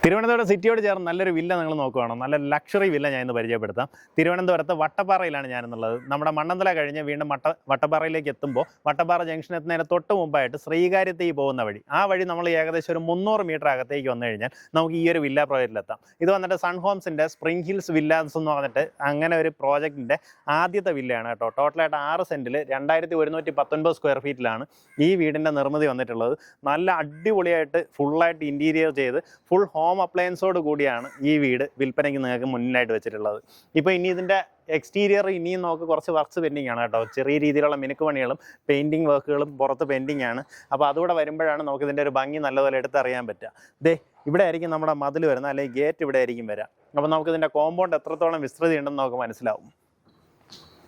തിരുവനന്തപുരം സിറ്റിയോട് ചേർന്ന് നല്ലൊരു വില്ല നിങ്ങൾ നോക്കുകയാണോ? നല്ല ലക്ഷറി വില്ല ഞാൻ ഇന്ന് പരിചയപ്പെടുത്താം. തിരുവനന്തപുരത്ത് വട്ടപ്പാറയിലാണ് ഞാനെന്നുള്ളത്. നമ്മുടെ മണ്ണന്തല കഴിഞ്ഞ് വീണ്ടും വട്ടപ്പാറയിലേക്ക് എത്തുമ്പോൾ വട്ടപ്പാറ ജംഗ്ഷൻ എത്തുന്നതിന് തൊട്ട് മുമ്പായിട്ട് ശ്രീകാര്യത്തേക്ക് പോകുന്ന വഴി, ആ വഴി നമ്മൾ ഏകദേശം ഒരു 300 മീറ്റർ അകത്തേക്ക് വന്നു കഴിഞ്ഞാൽ നമുക്ക് ഈ ഒരു വില്ല പ്രോജക്റ്റിലെത്താം. ഇത് വന്നിട്ട് സൺ ഹോംസിൻ്റെ സ്പ്രിംഗ് ഹിൽസ് വില്ലാസ് എന്ന് പറഞ്ഞിട്ട് അങ്ങനെ ഒരു പ്രോജക്റ്റിൻ്റെ ആദ്യത്തെ വില്ലയാണ് കേട്ടോ. ടോട്ടലായിട്ട് 6 സെൻറ്റിൽ 2119 സ്ക്വയർ ഫീറ്റിലാണ് ഈ വീടിൻ്റെ നിർമ്മിതി വന്നിട്ടുള്ളത്. നല്ല അടിപൊളിയായിട്ട് ഫുള്ളായിട്ട് ഇൻറ്റീരിയർ ചെയ്ത് ഫുൾ ഹോം അപ്ലയൻസോട് കൂടിയാണ് ഈ വീട് വിൽപ്പനയ്ക്ക് നിങ്ങൾക്ക് മുന്നിലായിട്ട് വെച്ചിട്ടുള്ളത്. ഇപ്പോൾ ഇനി ഇതിൻ്റെ എക്സ്റ്റീരിയർ ഇനിയും നമുക്ക് കുറച്ച് വർക്ക്സ് പെൻഡിങ് ആണ് കേട്ടോ. ചെറിയ രീതിയിലുള്ള മിനുക്ക് പണികളും പെയിൻറ്റിങ് വർക്കുകളും പുറത്ത് പെൻഡിങ് ആണ്. അപ്പോൾ അതുകൂടെ വരുമ്പോഴാണ് നമുക്ക് ഇതിൻ്റെ ഒരു ഭംഗി നല്ലപോലെ എടുത്തറിയാൻ പറ്റുക. ദേ ഇവിടെ ആയിരിക്കും നമ്മുടെ മതിൽ വരുന്നത്, അല്ലെങ്കിൽ ഗേറ്റ് ഇവിടെ ആയിരിക്കും വരാം. അപ്പോൾ നമുക്കിതിൻ്റെ കോമ്പൗണ്ട് എത്രത്തോളം വിസ്തൃതി ഉണ്ടെന്ന് നമുക്ക് മനസ്സിലാവും.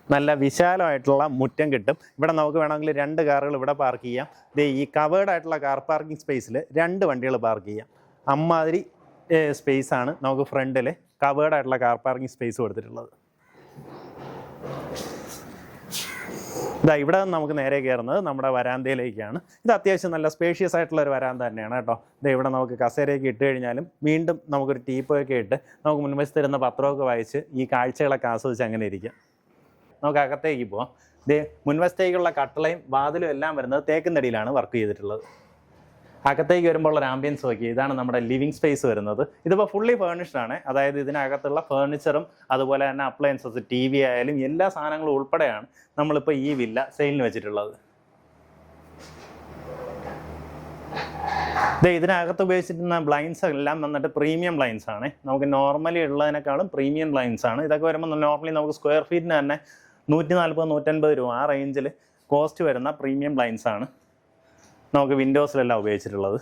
നല്ല വിശാലമായിട്ടുള്ള മുറ്റം കിട്ടും. ഇവിടെ നമുക്ക് വേണമെങ്കിൽ 2 കാറുകൾ ഇവിടെ പാർക്ക് ചെയ്യാം. ദേ ഈ കവേർഡ് ആയിട്ടുള്ള കാർ പാർക്കിംഗ് സ്പേസിൽ 2 വണ്ടികൾ പാർക്ക് ചെയ്യാം. അമ്മാതിരി സ്പേസാണ് നമുക്ക് ഫ്രണ്ടിൽ കവേർഡ് ആയിട്ടുള്ള കാർ പാർക്കിംഗ് സ്പേസ് കൊടുത്തിട്ടുള്ളത്. ഇതാ ഇവിടെ നമുക്ക് നേരെ കയറുന്നത് നമ്മുടെ വരാന്തയിലേക്കാണ്. ഇത് അത്യാവശ്യം നല്ല സ്പേഷ്യസ് ആയിട്ടുള്ള ഒരു വരാന്ത തന്നെയാണ് കേട്ടോ. ഇത് ഇവിടെ നമുക്ക് കസേരയൊക്കെ ഇട്ട് കഴിഞ്ഞാലും വീണ്ടും നമുക്കൊരു ടീപ്പൊക്കെ ഇട്ട് നമുക്ക് മുൻവശത്ത് തരുന്ന പത്രമൊക്കെ വായിച്ച് ഈ കാഴ്ചകളൊക്കെ ആസ്വദിച്ച് അങ്ങനെ ഇരിക്കാം. നമുക്ക് അകത്തേക്ക് പോവാം. ഇത് മുൻവശത്തേക്കുള്ള കട്ടളയും വാതിലും എല്ലാം വരുന്നത് തേക്കിൻതടിയിലാണ് വർക്ക് ചെയ്തിട്ടുള്ളത്. അകത്തേക്ക് വരുമ്പോൾ ഒരു ആംബിയൻസ് നോക്കി. ഇതാണ് നമ്മുടെ ലിവിങ് സ്പേസ് വരുന്നത്. ഇതിപ്പോൾ ഫുള്ളി ഫേർണിഷ്ഡ് ആണ്. അതായത് ഇതിനകത്തുള്ള ഫേർണിച്ചറും അതുപോലെ തന്നെ അപ്ലയൻസസ്, TV ആയാലും എല്ലാ സാധനങ്ങളും ഉൾപ്പെടെയാണ് നമ്മളിപ്പോൾ ഈ വില്ല സെയിലിന് വെച്ചിട്ടുള്ളത്. ഇതിനകത്ത് ഉപയോഗിച്ചിരുന്ന ബ്ലൈൻഡ്സ് എല്ലാം വന്നിട്ട് പ്രീമിയം ബ്ലൈൻഡ്സ് ആണ്. നമുക്ക് നോർമലി ഉള്ളതിനേക്കാളും പ്രീമിയം ബ്ലൈൻഡ്സ് ആണ്. ഇതൊക്കെ വരുമ്പോൾ നോർമലി നമുക്ക് സ്ക്വയർ ഫീറ്റിന് തന്നെ 140-150 രൂപ ആ റേഞ്ചിൽ കോസ്റ്റ് വരുന്ന പ്രീമിയം ബ്ലൈൻഡ്സ് ആണ് നമുക്ക് വിൻഡോസിലെല്ലാം ഉപയോഗിച്ചിട്ടുള്ളത്.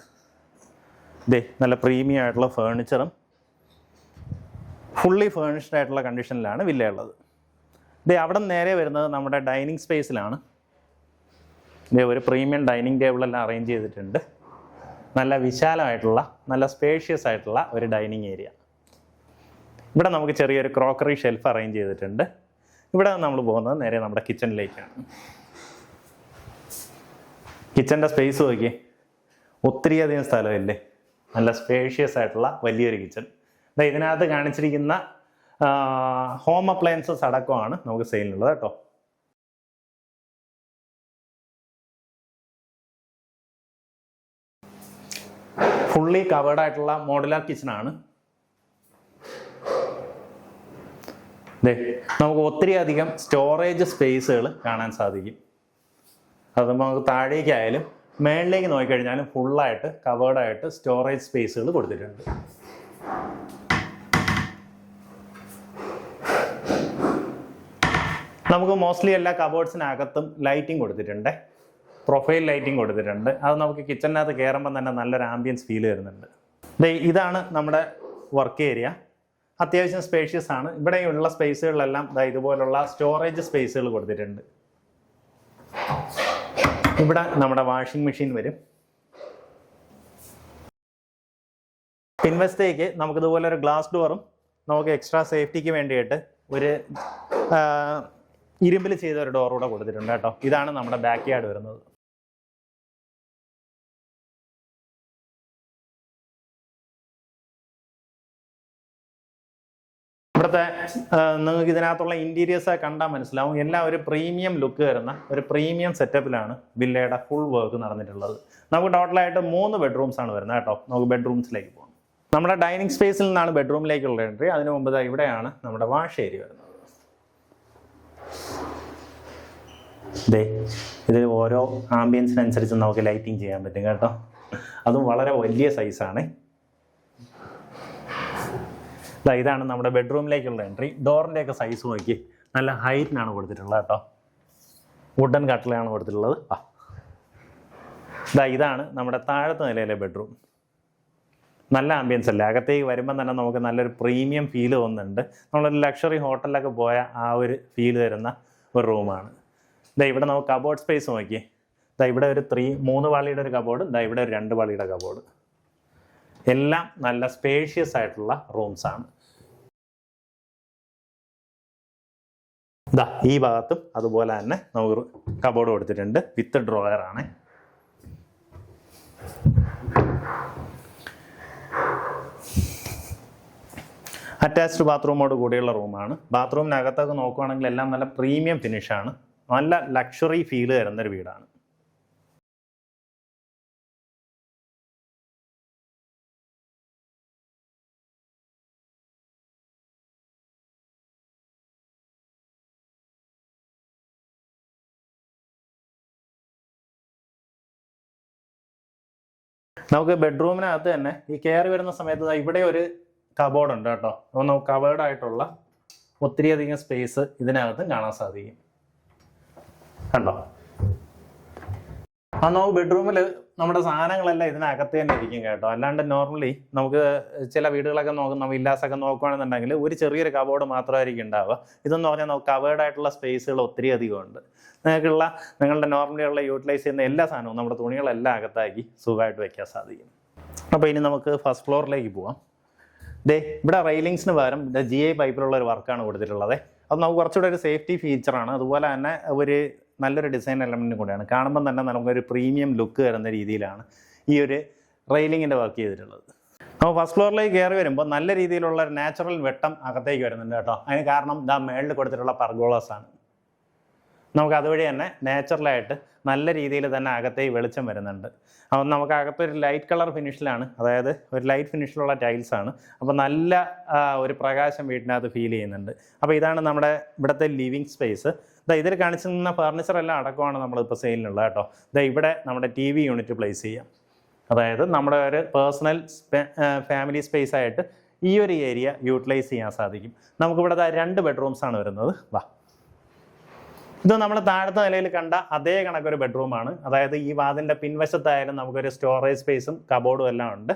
നല്ല പ്രീമിയം ആയിട്ടുള്ള ഫേർണിച്ചറും ഫുള്ളി ഫേർണിഷ്ഡ് ആയിട്ടുള്ള കണ്ടീഷനിലാണ് വില്ല ഉള്ളത്. അവിടെ നേരെ വരുന്നത് നമ്മുടെ ഡൈനിങ് സ്പേസിലാണ്. ഒരു പ്രീമിയം ഡൈനിങ് ടേബിളെല്ലാം അറേഞ്ച് ചെയ്തിട്ടുണ്ട്. നല്ല വിശാലമായിട്ടുള്ള നല്ല സ്പേഷ്യസ് ആയിട്ടുള്ള ഒരു ഡൈനിങ് ഏരിയ. ഇവിടെ നമുക്ക് ചെറിയൊരു ക്രോക്കറി ഷെൽഫ് അറേഞ്ച് ചെയ്തിട്ടുണ്ട്. ഇവിടെ നമ്മൾ പോകുന്നത് നേരെ നമ്മുടെ കിച്ചണിലേക്കാണ്. കിച്ചൻ്റെ സ്പേസ് നോക്കി, ഒത്തിരിയധികം സ്ഥലമില്ലേ. നല്ല സ്പേഷ്യസ് ആയിട്ടുള്ള വലിയൊരു കിച്ചൺ. ഇതിനകത്ത് കാണിച്ചിരിക്കുന്ന ഹോം അപ്ലയൻസസ് അടക്കമാണ് നമുക്ക് സെയിലിനുള്ളത് കേട്ടോ. ഫുള്ളി കവേർഡ് ആയിട്ടുള്ള മോഡുലാർ കിച്ചണാണ്. നമുക്ക് ഒത്തിരി അധികം സ്റ്റോറേജ് സ്പേസുകൾ കാണാൻ സാധിക്കും. അത് നമുക്ക് താഴേക്കായാലും മേളിലേക്ക് നോക്കിക്കഴിഞ്ഞാലും ഫുള്ളായിട്ട് കവേർഡായിട്ട് സ്റ്റോറേജ് സ്പേസുകൾ കൊടുത്തിട്ടുണ്ട്. നമുക്ക് മോസ്റ്റ്ലി എല്ലാ കബോർഡ്സിനകത്തും ലൈറ്റിംഗ് കൊടുത്തിട്ടുണ്ട്. പ്രൊഫൈൽ ലൈറ്റിംഗ് കൊടുത്തിട്ടുണ്ട്. അത് നമുക്ക് കിച്ചണിനകത്ത് കയറുമ്പോൾ തന്നെ നല്ലൊരു ആംബിയൻസ് ഫീൽ വരുന്നുണ്ട്. ഇതാണ് നമ്മുടെ വർക്ക് ഏരിയ. അത്യാവശ്യം സ്പേഷ്യസ് ആണ്. ഇവിടെയുള്ള സ്പേസുകളിലെല്ലാം ഇതുപോലുള്ള സ്റ്റോറേജ് സ്പേസുകൾ കൊടുത്തിട്ടുണ്ട്. ഇവിടെ നമ്മുടെ വാഷിംഗ് മെഷീൻ വരും. പിൻവശത്തേക്ക് നമുക്കിതുപോലെ ഒരു ഗ്ലാസ് ഡോറും നമുക്ക് എക്സ്ട്രാ സേഫ്റ്റിക്ക് വേണ്ടിയിട്ട് ഒരു ഇരുമ്പിൽ ചെയ്ത ഒരു ഡോർ കൂടെ കൊടുത്തിട്ടുണ്ട് കേട്ടോ. ഇതാണ് നമ്മുടെ ബാക്ക് യാർഡ് വരുന്നത്. ഇവിടുത്തെ നിങ്ങൾക്ക് ഇതിനകത്തുള്ള ഇൻറ്റീരിയേഴ്സ് കണ്ടാൽ മനസ്സിലാവും. എല്ലാം ഒരു പ്രീമിയം ലുക്ക് വരുന്ന ഒരു പ്രീമിയം സെറ്റപ്പിലാണ് വില്ലയുടെ ഫുൾ വർക്ക് നടന്നിട്ടുള്ളത്. നമുക്ക് ടോട്ടലായിട്ട് 3 ബെഡ്റൂംസ് ആണ് വരുന്നത് കേട്ടോ. നമുക്ക് ബെഡ്റൂംസിലേക്ക് പോകാം. നമ്മുടെ ഡൈനിങ് സ്പേസിൽ നിന്നാണ് ബെഡ്റൂമിലേക്കുള്ള എൻട്രി. അതിനു മുമ്പ് ഇവിടെയാണ് നമ്മുടെ വാഷ് ഏരിയ വരുന്നത്. ഇത് ഓരോ ആംബിയൻസിനനുസരിച്ച് നമുക്ക് ലൈറ്റിംഗ് ചെയ്യാൻ പറ്റും കേട്ടോ. അതും വളരെ വലിയ സൈസാണ്. ഇതാണ് നമ്മുടെ ബെഡ്റൂമിലേക്കുള്ള എൻട്രി. ഡോറിൻ്റെയൊക്കെ സൈസ് നോക്കി നല്ല ഹൈറ്റിനാണ് കൊടുത്തിട്ടുള്ളത് കേട്ടോ. വുഡൻ കട്ടിലാണ് കൊടുത്തിട്ടുള്ളത്. ഇതാണ് നമ്മുടെ താഴത്തെ നിലയിലെ ബെഡ്റൂം. നല്ല ആംബിയൻസ് അല്ലേ. അകത്തേക്ക് വരുമ്പം തന്നെ നമുക്ക് നല്ലൊരു പ്രീമിയം ഫീൽ തോന്നുന്നുണ്ട്. നമ്മളൊരു ലക്ഷറി ഹോട്ടലിലൊക്കെ പോയ ആ ഒരു ഫീൽ തരുന്ന ഒരു റൂമാണ്. ഇവിടെ നമുക്ക് കബോർഡ് സ്പേസ് നോക്കി. ഇവിടെ ഒരു 3 പാളിയുടെ ഒരു കബോർഡ്, ഇവിടെ ഒരു 2 പാളിയുടെ കബോർഡ്. എല്ലാം നല്ല സ്പേഷ്യസ് ആയിട്ടുള്ള റൂംസ് ആണ്. ഈ ഭാഗത്തും അതുപോലെ തന്നെ നമുക്ക് കബോർഡ് കൊടുത്തിട്ടുണ്ട്. വിത്ത് ഡ്രോയർ ആണ്. അറ്റാച്ച്ഡ് ബാത്റൂമോട് കൂടിയുള്ള റൂമാണ്. ബാത്റൂമിനകത്തൊക്കെ നോക്കുകയാണെങ്കിൽ എല്ലാം നല്ല പ്രീമിയം ഫിനിഷാണ്, നല്ല ലക്ഷറി ഫീൽ തരുന്നൊരു വീടാണ്. നമുക്ക് ബെഡ്റൂമിനകത്ത് തന്നെ ഈ കയറി വരുന്ന സമയത്ത് ഇവിടെ ഒരു കബോർഡ് ഉണ്ട് കേട്ടോ. ഒന്ന് കവേർഡായിട്ടുള്ള ഒത്തിരിയധികം സ്പേസ് ഇതിനകത്ത് കാണാൻ സാധിക്കും. കണ്ടോ? നമുക്ക് ബെഡ്റൂമിൽ നമ്മുടെ സാധനങ്ങളെല്ലാം ഇതിനകത്ത് തന്നെ ഇരിക്കും കേട്ടോ. അല്ലാണ്ട് നോർമലി നമുക്ക് ചില വീടുകളൊക്കെ നോക്കുന്ന വില്ലാസൊക്കെ നോക്കുകയാണെന്നുണ്ടെങ്കിൽ ഒരു ചെറിയൊരു കബോർഡ് മാത്രമായിരിക്കും ഉണ്ടാവുക. ഇതെന്ന് പറഞ്ഞാൽ നമുക്ക് കവേർഡായിട്ടുള്ള സ്പേസുകൾ ഒത്തിരി അധികം ഉണ്ട്. നിങ്ങളുടെ നോർമലി ഉള്ള യൂട്ടിലൈസ് ചെയ്യുന്ന എല്ലാ സാധനവും നമ്മുടെ തുണികളെല്ലാം അകത്താക്കി സുഖമായിട്ട് വെക്കാൻ സാധിക്കും. അപ്പോൾ ഇനി നമുക്ക് ഫസ്റ്റ് ഫ്ലോറിലേക്ക് പോവാം. ഇവിടെ റെയിലിങ്സിന് പകരം GI പൈപ്പിലുള്ള ഒരു വർക്കാണ് കൊടുത്തിട്ടുള്ളത്. അത് നമുക്ക് കുറച്ചുകൂടെ ഒരു സേഫ്റ്റി ഫീച്ചറാണ്. അതുപോലെ തന്നെ ഒരു നല്ലൊരു ഡിസൈൻ എലമെൻറ്റും കൂടെയാണ്. കാണുമ്പം തന്നെ നമുക്കൊരു പ്രീമിയം ലുക്ക് വരുന്ന രീതിയിലാണ് ഈ ഒരു റെയിലിങ്ങിൻ്റെ വർക്ക് ചെയ്തിട്ടുള്ളത്. അപ്പോൾ ഫസ്റ്റ് ഫ്ലോറിലേക്ക് കയറി വരുമ്പോൾ നല്ല രീതിയിലുള്ള ഒരു നാച്ചുറൽ വെട്ടം അകത്തേക്ക് വരുന്നുണ്ട് കേട്ടോ. അതിന് കാരണം മേളിൽ കൊടുത്തിട്ടുള്ള പർഗോളാസാണ്. നമുക്ക് അതുവഴി തന്നെ നാച്ചുറലായിട്ട് നല്ല രീതിയിൽ തന്നെ അകത്തേക്ക് വെളിച്ചം വരുന്നുണ്ട്. അപ്പം നമുക്ക് അകത്തൊരു ലൈറ്റ് കളർ ഫിനിഷിലാണ്, അതായത് ഒരു ലൈറ്റ് ഫിനിഷിലുള്ള ടൈൽസാണ്. അപ്പോൾ നല്ല ഒരു പ്രകാശം വീട്ടിനകത്ത് ഫീൽ ചെയ്യുന്നുണ്ട്. അപ്പോൾ ഇതാണ് നമ്മുടെ ഇവിടുത്തെ ലിവിങ് സ്പേസ്. ഇതിൽ കാണിച്ചിരുന്ന ഫർണിച്ചർ എല്ലാം അടക്കമാണ് നമ്മളിപ്പോൾ സെയിലിനുള്ളത് കേട്ടോ. ഇവിടെ നമ്മുടെ TV യൂണിറ്റ് പ്ലേസ് ചെയ്യാം. അതായത് നമ്മുടെ ഒരു പേഴ്സണൽ ഫാമിലി സ്പേസ് ആയിട്ട് ഈ ഒരു ഏരിയ യൂട്ടിലൈസ് ചെയ്യാൻ സാധിക്കും. നമുക്കിവിടെ 2 ബെഡ്റൂംസാണ് വരുന്നത്. ഇത് നമ്മൾ താഴത്തെ നിലയിൽ കണ്ട അതേ കണക്കൊരു ബെഡ്റൂമാണ്. അതായത് ഈ വാതിലിൻ്റെ പിൻവശത്തായാലും നമുക്കൊരു സ്റ്റോറേജ് സ്പേസും കബോർഡും എല്ലാം ഉണ്ട്.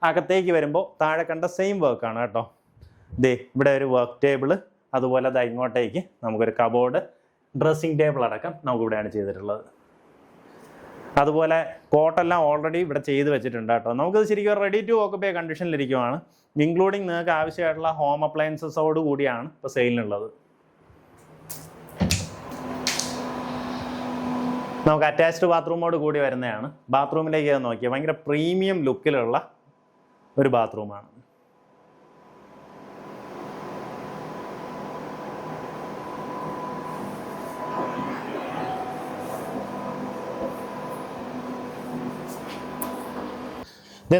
അകത്തേക്ക് വരുമ്പോൾ താഴെ കണ്ട സെയിം വർക്കാണ് കേട്ടോ. ഇവിടെ ഒരു വർക്ക് ടേബിള്, അതുപോലെ ഇങ്ങോട്ടേക്ക് നമുക്കൊരു കബോർഡ്, ഡ്രസ്സിങ് ടേബിൾ അടക്കം നമുക്കിവിടെയാണ് ചെയ്തിട്ടുള്ളത്. അതുപോലെ കോട്ടെല്ലാം ഓൾറെഡി ഇവിടെ ചെയ്ത് വെച്ചിട്ടുണ്ട് കേട്ടോ. നമുക്കത് ശരിക്കും റെഡി ടു ഓക്കുപൈ കണ്ടീഷനിലിരിക്കുവാണ്. ഇൻക്ലൂഡിങ് നിങ്ങൾക്ക് ആവശ്യമായിട്ടുള്ള ഹോം അപ്ലയൻസസോട് കൂടിയാണ് ഇപ്പോൾ സെയിലിനുള്ളത്. നമുക്ക് അറ്റാച്ച്ഡ് ബാത്റൂമോട് കൂടി വരുന്നതാണ്. ബാത്റൂമിലേക്ക് നോക്കിയാൽ ഭയങ്കര പ്രീമിയം ലുക്കിലുള്ള ഒരു ബാത്റൂമാണ്.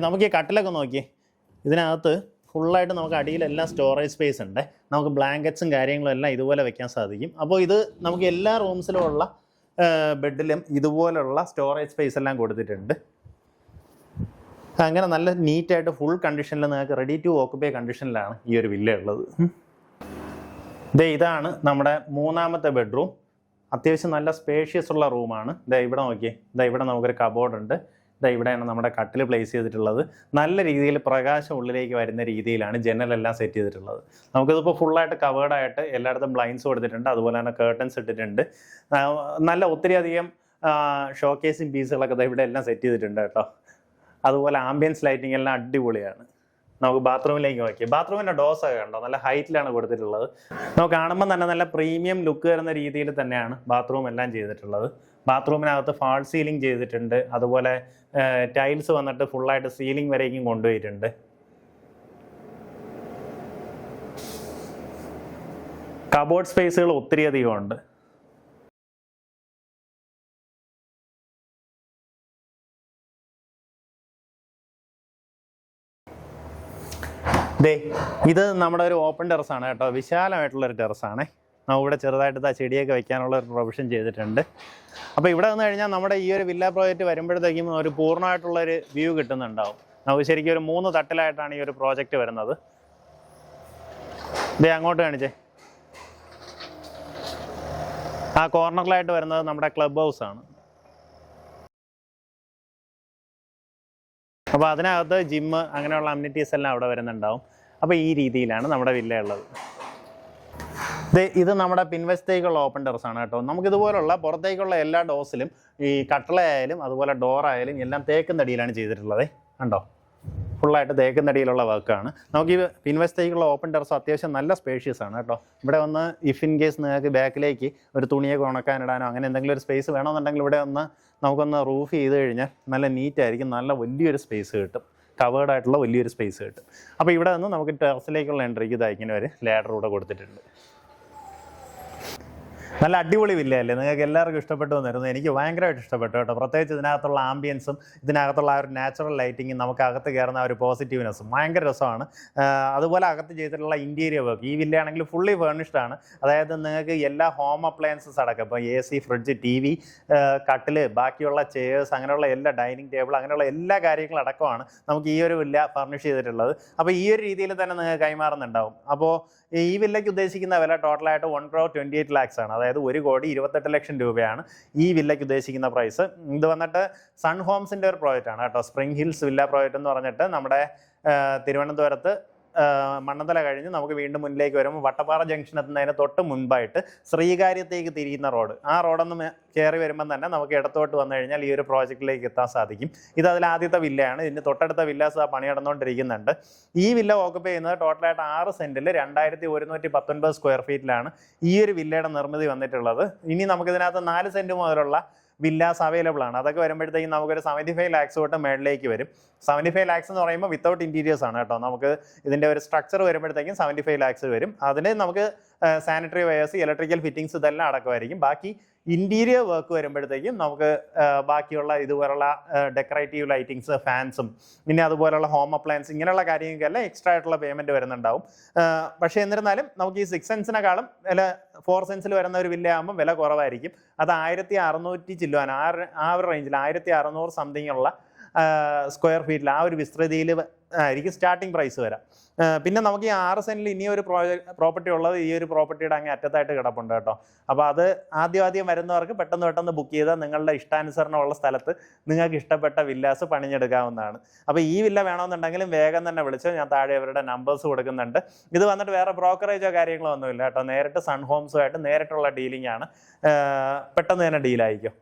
നമുക്ക് ഈ കട്ടിലൊക്കെ നോക്കിയേ. ഇതിനകത്ത് ഫുള്ളായിട്ട് നമുക്ക് അടിയിലെല്ലാം സ്റ്റോറേജ് സ്പേസ് ഉണ്ട്. നമുക്ക് ബ്ലാങ്കറ്റ്സും കാര്യങ്ങളും എല്ലാം ഇതുപോലെ വെക്കാൻ സാധിക്കും. അപ്പോൾ ഇത് നമുക്ക് എല്ലാ റൂംസിലും ഉള്ള ബെഡിലും ഇതുപോലുള്ള സ്റ്റോറേജ് സ്പേസ് എല്ലാം കൊടുത്തിട്ടുണ്ട്. അങ്ങനെ നല്ല നീറ്റായിട്ട് ഫുൾ കണ്ടീഷനിൽ നിങ്ങൾക്ക് റെഡി ടു ഓക്കുപൈ കണ്ടീഷനിലാണ് ഈ ഒരു വില്ല ഉള്ളത്. ഇതാണ് നമ്മുടെ 3ാമത്തെ ബെഡ്റൂം. അത്യാവശ്യം നല്ല സ്പേഷ്യസ് ഉള്ള റൂമാണ്. ഇവിടെ നോക്കിയേ, ഇവിടെ നമുക്കൊരു കബോർഡ് ഉണ്ട്. ഇവിടെയാണ് നമ്മുടെ കട്ടിൽ പ്ലേസ് ചെയ്തിട്ടുള്ളത്. നല്ല രീതിയിൽ പ്രകാശം ഉള്ളിലേക്ക് വരുന്ന രീതിയിലാണ് ജനലെല്ലാം സെറ്റ് ചെയ്തിട്ടുള്ളത്. നമുക്കിതിപ്പോൾ ഫുള്ളായിട്ട് കവേർഡായിട്ട് എല്ലായിടത്തും ബ്ലൈൻഡ്സ് കൊടുത്തിട്ടുണ്ട്. അതുപോലെ തന്നെ കേർട്ടൻസ് ഇട്ടിട്ടുണ്ട്. നല്ല ഒത്തിരി അധികം ഷോക്കേസിങ് പീസുകളൊക്കെ ഇവിടെ എല്ലാം സെറ്റ് ചെയ്തിട്ടുണ്ട് കേട്ടോ. അതുപോലെ ആംബിയൻസ് ലൈറ്റിംഗ് എല്ലാം അടിപൊളിയാണ്. നമുക്ക് ബാത്റൂമിലേക്ക് നോക്കിയാൽ ബാത്റൂമിൻ്റെ ഡോസൊക്കെ കണ്ടോ, നല്ല ഹൈറ്റിലാണ് കൊടുത്തിട്ടുള്ളത്. നമുക്ക് കാണുമ്പോൾ തന്നെ നല്ല പ്രീമിയം ലുക്ക് വരുന്ന രീതിയിൽ തന്നെയാണ് ബാത്റൂം എല്ലാം ചെയ്തിട്ടുള്ളത്. ബാത്റൂമിനകത്ത് ഫാൾ സീലിംഗ് ചെയ്തിട്ടുണ്ട്. അതുപോലെ ടൈൽസ് വന്നിട്ട് ഫുള്ളായിട്ട് സീലിംഗ് വരേക്കും കൊണ്ടുപോയിട്ടുണ്ട്. കബോർഡ് സ്പേസുകൾ ഒത്തിരി അധികം ഉണ്ട്. ഇത് നമ്മുടെ ഒരു ഓപ്പൺ ടെറസാണ് കേട്ടോ. വിശാലമായിട്ടുള്ളൊരു ടെറസാണ്. ഇവിടെ ചെറുതായിട്ട് ചെടിയൊക്കെ വെക്കാനുള്ള ഒരു പ്രൊവിഷൻ ചെയ്തിട്ടുണ്ട്. അപ്പോൾ ഇവിടെ വന്നു കഴിഞ്ഞാൽ നമ്മുടെ ഈ ഒരു വില്ല പ്രോജക്റ്റ് വരുമ്പോഴത്തേക്കും ഒരു പൂർണ്ണമായിട്ടുള്ളൊരു വ്യൂ കിട്ടുന്നുണ്ടാവും. നമുക്ക് ശരിക്കും ഒരു 3 തട്ടിലായിട്ടാണ് ഈ ഒരു പ്രോജക്റ്റ് വരുന്നത്. അങ്ങോട്ട് കാണിച്ചേ. ആ കോർണറിലായിട്ട് വരുന്നത് നമ്മുടെ ക്ലബ് ഹൗസാണ്. അപ്പോൾ അതിനകത്ത് ജിമ്മ് അങ്ങനെയുള്ള അമ്യൂണിറ്റീസ് എല്ലാം അവിടെ വരുന്നുണ്ടാവും. അപ്പോൾ ഈ രീതിയിലാണ് നമ്മുടെ വില്ല ഉള്ളത്. ഇത് നമ്മുടെ പിൻവശത്തേക്കുള്ള ഓപ്പൺ ടെറസാണ് കേട്ടോ. നമുക്കിതുപോലുള്ള പുറത്തേക്കുള്ള എല്ലാ ഡോസിലും ഈ കട്ടളയായാലും അതുപോലെ ഡോറായാലും എല്ലാം തേക്കും തടിയിലാണ് ചെയ്തിട്ടുള്ളത്. കണ്ടോ, ഫുള്ളായിട്ട് തേക്കും തടിയിലുള്ള വർക്കാണ്. നമുക്ക് ഈ പിൻവശത്തേക്കുള്ള ഓപ്പൺ ടെറസ് അത്യാവശ്യം നല്ല സ്പേഷ്യസ് ആണ് കേട്ടോ. ഇവിടെ ഒന്ന് ഇഫ് ഇൻ കേസ് നിങ്ങൾക്ക് ബാക്കിലേക്ക് ഒരു തുണിയൊക്കെ ഉണക്കാനിടാനോ അങ്ങനെ എന്തെങ്കിലും ഒരു സ്പേസ് വേണമെന്നുണ്ടെങ്കിൽ ഇവിടെ ഒന്ന് നമുക്കൊന്ന് റൂഫ് ചെയ്ത് കഴിഞ്ഞാൽ നല്ല നീറ്റായിരിക്കും, നല്ല വലിയൊരു സ്പേസ് കിട്ടും. കവേർഡ് ആയിട്ടുള്ള വലിയൊരു സ്പേസ് കിട്ടും. അപ്പോൾ ഇവിടെ നിന്ന് നമുക്ക് ടെറസിലേക്കുള്ള എൻട്രിക്ക് ഇതാ ഇങ്ങനെ ഒരു ലാഡർ കൂടെ കൊടുത്തിട്ടുണ്ട്. നല്ല അടിപൊളി വില്ലയല്ലേ, നിങ്ങൾക്ക് എല്ലാവർക്കും ഇഷ്ടപ്പെട്ടു വന്നിരുന്നു. എനിക്ക് ഭയങ്കരമായിട്ട് ഇഷ്ടപ്പെട്ടു കേട്ടോ. പ്രത്യേകിച്ച് ഇതിനകത്തുള്ള ആംബിയൻസും ഇതിനകത്തുള്ള ആ ഒരു നാച്ചുറൽ ലൈറ്റിങ്ങും നമുക്ക് അകത്ത് കയറുന്ന ആ ഒരു പോസിറ്റീവ്നെസ്സും ഭയങ്കര രസമാണ്. അതുപോലെ അകത്ത് ചെയ്തിട്ടുള്ള ഇൻറ്റീരിയർ വർക്ക്, ഈ വില്ലയാണെങ്കിൽ ഫുള്ളി ഫേർണിഷ്ഡ് ആണ്. അതായത് നിങ്ങൾക്ക് എല്ലാ ഹോം അപ്ലയൻസസ് അടക്കം, ഇപ്പോൾ AC, ഫ്രിഡ്ജ്, TV, കട്ടില്, ബാക്കിയുള്ള ചെയേഴ്സ്, അങ്ങനെയുള്ള എല്ലാ ഡൈനിങ് ടേബിൾ, അങ്ങനെയുള്ള എല്ലാ കാര്യങ്ങളും അടക്കമാണ് നമുക്ക് ഈ ഒരു വില്ല ഫർണിഷ് ചെയ്തിട്ടുള്ളത്. അപ്പോൾ ഈ ഒരു രീതിയിൽ തന്നെ നിങ്ങൾക്ക് കൈമാറുന്നുണ്ടാവും. അപ്പോൾ ഈ വില്ലയ്ക്ക് ഉദ്ദേശിക്കുന്ന വില ടോട്ടലായിട്ട് 1,28 lakhs ആണ്. അതായത് 1,28 ലക്ഷം രൂപയാണ് ഈ വില്ലയ്ക്ക് ഉദ്ദേശിക്കുന്ന പ്രൈസ്. ഇത് വന്നിട്ട് സൺ ഹോംസിൻ്റെ ഒരു പ്രോജക്റ്റ് ആണ് കേട്ടോ. സ്പ്രിംഗ് ഹിൽസ് വില്ല പ്രോജക്റ്റ് എന്ന് പറഞ്ഞിട്ട് നമ്മുടെ തിരുവനന്തപുരത്ത് മണ്ണന്തല കഴിഞ്ഞ് നമുക്ക് വീണ്ടും മുന്നിലേക്ക് വരുമ്പോൾ വട്ടപ്പാറ ജംഗ്ഷൻ എത്തുന്നതിന് തൊട്ട് മുൻപായിട്ട് ശ്രീകാര്യത്തേക്ക് തിരിയുന്ന റോഡ്, ആ റോഡൊന്ന് കയറി വരുമ്പം തന്നെ നമുക്ക് ഇടത്തോട്ട് വന്നു കഴിഞ്ഞാൽ ഈ ഒരു പ്രോജക്റ്റിലേക്ക് എത്താൻ സാധിക്കും. ഇത് അതിൽ ആദ്യത്തെ വില്ലയാണ്. ഇതിന് തൊട്ടടുത്ത വില്ലാസ് പണി നടന്നുകൊണ്ടിരിക്കുന്നുണ്ട്. ഈ വില്ല ഓക്കുപ്പൈ ചെയ്യുന്നത് ടോട്ടലായിട്ട് 6 സെൻറ്റിൽ 2,119 സ്ക്വയർ ഫീറ്റിലാണ് ഈ ഒരു വില്ലയുടെ നിർമ്മിതി വന്നിട്ടുള്ളത്. ഇനി നമുക്കിതിനകത്ത് 4 സെൻറ്റ് മുതലുള്ള വില്ലാസ് അവൈലബിൾ ആണ്. അതൊക്കെ വരുമ്പോഴത്തേക്കും നമുക്കൊരു 75 lakhs തൊട്ട് മേളിലേക്ക് വരും. 75 lakhs എന്ന് പറയുമ്പോൾ വിത്തൗട്ട് ഇൻറ്റീരിയേഴ്സ് ആണ് കേട്ടോ. നമുക്ക് ഇതിൻ്റെ ഒരു സ്ട്രക്ചർ വരുമ്പോഴത്തേക്കും 75 lakhs വരും. അതിന് നമുക്ക് സാനിറ്ററി വയേഴ്സ്, ഇലക്ട്രിക്കൽ ഫിറ്റിങ്സ് ഇതെല്ലാം അടക്കമായിരിക്കും. ബാക്കി ഇൻറ്റീരിയർ വർക്ക് വരുമ്പോഴത്തേക്കും നമുക്ക് ബാക്കിയുള്ള ഇതുപോലുള്ള ഡെക്കറേറ്റീവ് ലൈറ്റിങ്സ്, ഫാൻസും പിന്നെ അതുപോലുള്ള ഹോം അപ്ലയൻസ്, ഇങ്ങനെയുള്ള കാര്യങ്ങൾക്കെല്ലാം എക്സ്ട്രാ ആയിട്ടുള്ള പേയ്മെൻറ്റ് വരുന്നുണ്ടാവും. പക്ഷേ എന്നിരുന്നാലും നമുക്ക് ഈ 6 സെൻസിനെക്കാളും വില 4 സെൻസിൽ വരുന്ന ഒരു വില്ല ആകുമ്പോൾ വില കുറവായിരിക്കും. അത് 1,600 ചില്ലുവാൻ, ആ ഒരു റേഞ്ചിൽ 1,600 സംതിങ് ഉള്ള സ്ക്വയർ ഫീറ്റിൽ ആ ഒരു വിസ്തൃതിയിൽ ആയിരിക്കും സ്റ്റാർട്ടിംഗ് പ്രൈസ് വരാം. പിന്നെ നമുക്ക് ഈ 6 സെൻറ്റിൽ ഇനിയൊരു പ്രോപ്പർട്ടി ഉള്ളത് ഈ ഒരു പ്രോപ്പർട്ടിയുടെ അങ്ങ് അറ്റത്തായിട്ട് കിടപ്പുണ്ട് കേട്ടോ. അപ്പോൾ അത് ആദ്യം വരുന്നവർക്ക് പെട്ടെന്ന് ബുക്ക് ചെയ്താൽ നിങ്ങളുടെ ഇഷ്ടാനുസരണമുള്ള സ്ഥലത്ത് നിങ്ങൾക്ക് ഇഷ്ടപ്പെട്ട വില്ലാസ് പണിഞ്ഞെടുക്കാവുന്നതാണ്. അപ്പോൾ ഈ വില്ല വേണമെന്നുണ്ടെങ്കിലും വേഗം തന്നെ വിളിച്ചോ. ഞാൻ താഴെ അവരുടെ നമ്പേഴ്സ് കൊടുക്കുന്നുണ്ട്. ഇത് വന്നിട്ട് വേറെ ബ്രോക്കറേജോ കാര്യങ്ങളോ ഒന്നുമില്ല കേട്ടോ. നേരിട്ട് സൺ ഹോംസുമായിട്ട് നേരിട്ടുള്ള ഡീലിംഗ് ആണ്. പെട്ടെന്ന് തന്നെ ഡീലായിരിക്കും.